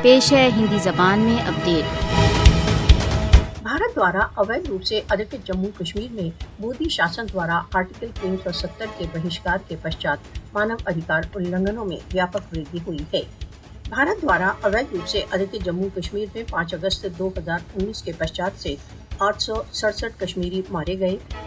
پیش ہے ہندی زبان میں اپڈیٹ۔ بھارت دوارا اویدھ روپ سے ادھکت جموں کشمیر میں مودی شاسن دوارا آرٹیکل 370 کے بہشکار کے پشچات مانو ادھیکار النگھنوں میں ویاپک وردھی ہوئی ہے۔ بھارت دوارا اویدھ روپ سے ادھکت جموں کشمیر میں 5 اگست 2019 کے پشچات سے 867 کشمیری مارے گئے،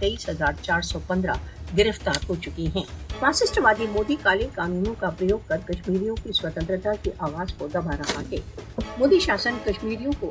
23,415 گرفتار ہو چکی ہیں۔ فاسسٹ وادی مودی کالے قانونوں کا پریوگ کر کشمیریوں کی سوتنترتا کی آواز کو دبا رہا ہے۔ مودی شاسن کشمیریوں کو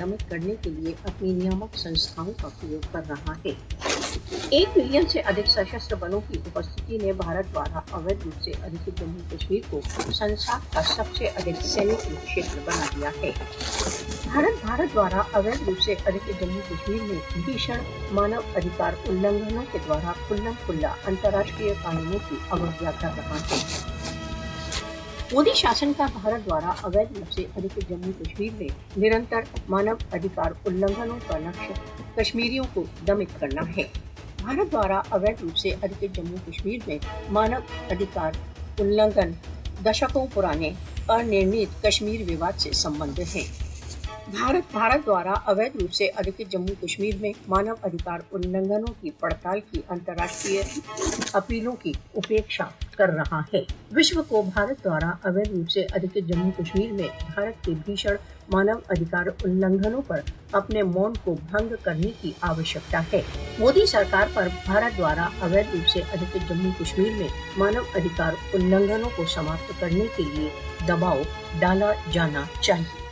دمت کرنے کے لیے اپنی نیامک سنستھاؤں کا پریوگ کر رہا ہے۔ 1 ملین سے ادھک سشستر بلوں کی اپستھتی نے بھارت دوارا اویدھ روپ سے ادھکت جموں کشمیر کو سنسار کا سب سے ادھک سینک چھیتر بنا دیا ہے۔ بھارت دوارا اویدھ روپ سے ادھکت جموں کشمیر میں بھیشن مانو ادھیکار النگھنوں کے دوارا کھلم کھلا انترراشٹریہ قانونوں کی اوگیا کر رہا ہے۔ مودی شاسن کا بھارت دوارا اویدھ روپ سے ادھکت جموں کشمیر میں نرنتر مانو ادھیکار النگھنوں کا لکشیہ کشمیریوں کو دمت کرنا ہے۔ بھارت دوارا اویدھ روپ سے ادھکت جموں کشمیر میں مانو ادھیکار النگھن دشکوں پرانے انرنیت کشمیر وواد سے سمبندھ ہے۔ بھارت دوارا اویدھ روپ سے ادھکت جموں کشمیر میں مانو ادھیکار النگھنوں کی پڑتال کی انترراشٹریہ اپیلوں کی اپیکشا کر رہا ہے۔ وشو کو بھارت دوارا اویدھ روپ سے ادھکت جموں کشمیر میں بھارت کے بھیشن مانو ادھیکار النگھنوں پر اپنے مون کو بھنگ کرنے کی آوشکتا ہے۔ مودی سرکار پر بھارت دوارا اویدھ روپ سے ادھکت جموں کشمیر میں مانو ادھیکار النگھنوں کو سماپت کرنے کے لیے دباؤ ڈالا جانا چاہیے۔